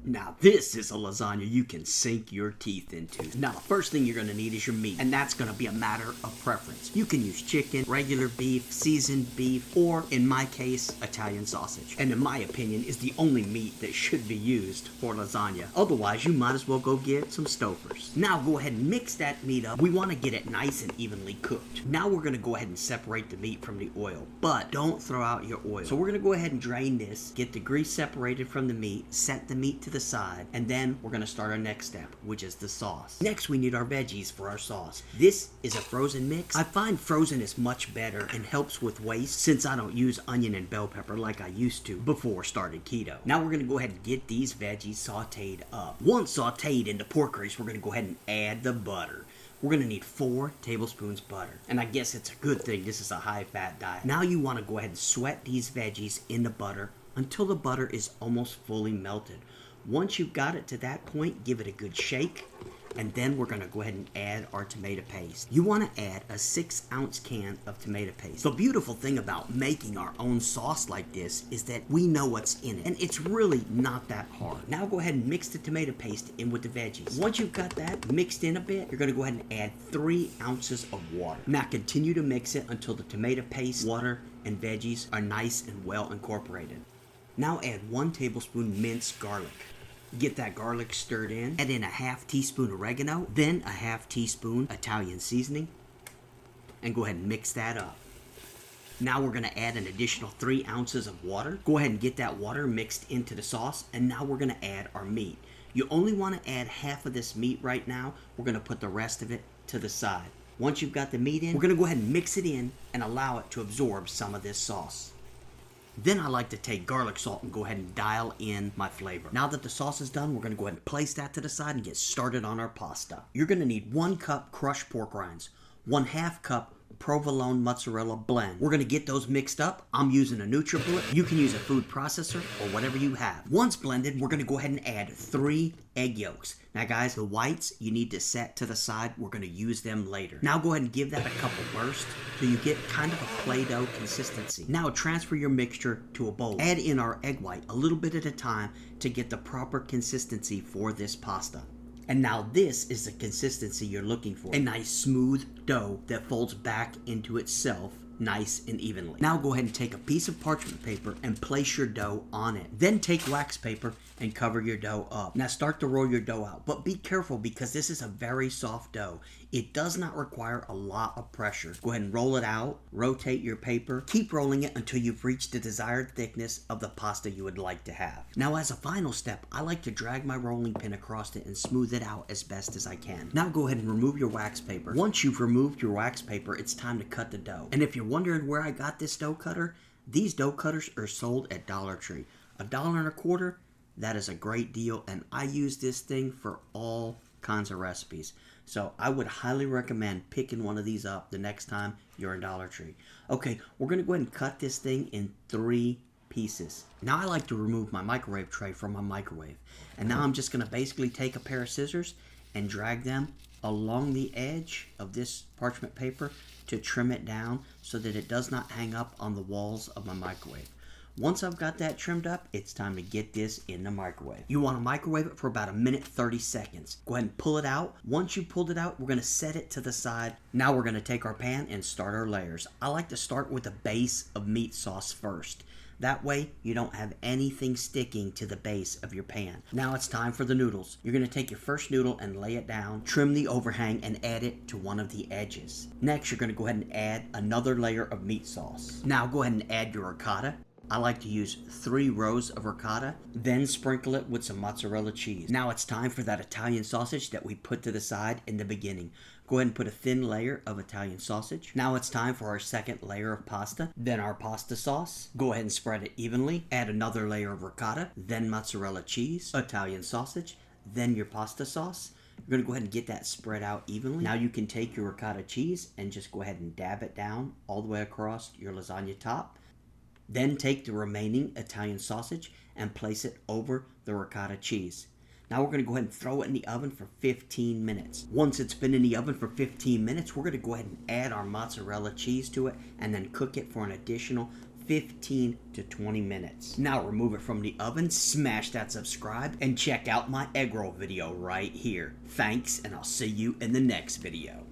Now this is a lasagna you can sink your teeth into. Now the first thing you're going to need is your meat, and that's going to be a matter of preference. You can use chicken, regular beef, seasoned beef, or in my case, Italian sausage. And in my opinion is the only meat that should be used for lasagna. Otherwise you might as well go get some Stouffer's. Now go ahead and mix that meat up. We want to get it nice and evenly cooked. Now we're going to go ahead and separate the meat from the oil, but don't throw out your oil. So we're going to go ahead and drain this, get the grease separated from the meat, set the meat to the side, and then we're going to start our next step, which is the sauce. Next we need our veggies for our sauce. This is a frozen mix. I find frozen is much better and helps with waste since I don't use onion and bell pepper like I used to before started keto. Now we're going to go ahead and get these veggies sauteed up. Once sauteed in the pork grease, we're going to go ahead and add the butter. We're going to need 4 tablespoons butter. And I guess it's a good thing this is a high-fat diet. Now you want to go ahead and sweat these veggies in the butter until the butter is almost fully melted. Once you've got it to that point, give it a good shake, and then we're going to go ahead and add our tomato paste. You want to add a 6-ounce can of tomato paste. The beautiful thing about making our own sauce like this is that we know what's in it, and it's really not that hard. Now go ahead and mix the tomato paste in with the veggies. Once you've got that mixed in a bit, you're going to go ahead and add 3 ounces of water. Now continue to mix it until the tomato paste, water, and veggies are nice and well incorporated. Now add 1 tablespoon minced garlic. Get that garlic stirred in. Add in a half teaspoon oregano, then a half teaspoon Italian seasoning, and go ahead and mix that up. Now we're going to add an additional 3 ounces of water. Go ahead and get that water mixed into the sauce, and now we're going to add our meat. You only want to add half of this meat right now. We're going to put the rest of it to the side. Once you've got the meat in, we're going to go ahead and mix it in and allow it to absorb some of this sauce. Then I like to take garlic salt and go ahead and dial in my flavor. Now that the sauce is done, we're going to go ahead and place that to the side and get started on our pasta. You're going to need 1 cup crushed pork rinds, 1/2 cup provolone mozzarella blend. We're going to get those mixed up. I'm using a NutriBullet. You can use a food processor or whatever you have. Once blended, we're going to go ahead and add 3 egg yolks. Now guys, the whites you need to set to the side. We're going to use them later. Now go ahead and give that a couple bursts so you get kind of a Play-Doh consistency. Now transfer your mixture to a bowl. Add in our egg white a little bit at a time to get the proper consistency for this pasta. And now this is the consistency you're looking for. A nice smooth dough that folds back into itself nice and evenly. Now go ahead and take a piece of parchment paper and place your dough on it. Then take wax paper and cover your dough up. Now start to roll your dough out, but be careful because this is a very soft dough. It does not require a lot of pressure. Go ahead and roll it out, rotate your paper, keep rolling it until you've reached the desired thickness of the pasta you would like to have. Now as a final step, I like to drag my rolling pin across it and smooth it out as best as I can. Now go ahead and remove your wax paper. Once you've removed your wax paper, it's time to cut the dough. And if you're wondering where I got this dough cutter, these dough cutters are sold at Dollar Tree. $1.25, that is a great deal, and I use this thing for all kinds of recipes. So I would highly recommend picking one of these up the next time you're in Dollar Tree. Okay, we're going to go ahead and cut this thing in 3 pieces. Now I like to remove my microwave tray from my microwave. And now I'm just going to basically take a pair of scissors and drag them along the edge of this parchment paper to trim it down so that it does not hang up on the walls of my microwave. Once I've got that trimmed up, it's time to get this in the microwave. You want to microwave it for about 1:30 seconds. Go ahead and pull it out. Once you pulled it out, we're going to set it to the side. Now we're going to take our pan and start our layers. I like to start with a base of meat sauce first. That way, you don't have anything sticking to the base of your pan. Now it's time for the noodles. You're going to take your first noodle and lay it down, trim the overhang, and add it to one of the edges. Next, you're going to go ahead and add another layer of meat sauce. Now go ahead and add your ricotta. I like to use 3 rows of ricotta, then sprinkle it with some mozzarella cheese. Now it's time for that Italian sausage that we put to the side in the beginning. Go ahead and put a thin layer of Italian sausage. Now it's time for our second layer of pasta, then our pasta sauce. Go ahead and spread it evenly. Add another layer of ricotta, then mozzarella cheese, Italian sausage, then your pasta sauce. You're going to go ahead and get that spread out evenly. Now you can take your ricotta cheese and just go ahead and dab it down all the way across your lasagna top. Then take the remaining Italian sausage and place it over the ricotta cheese. Now we're going to go ahead and throw it in the oven for 15 minutes. Once it's been in the oven for 15 minutes, we're going to go ahead and add our mozzarella cheese to it and then cook it for an additional 15 to 20 minutes. Now remove it from the oven, smash that subscribe, and check out my egg roll video right here. Thanks, and I'll see you in the next video.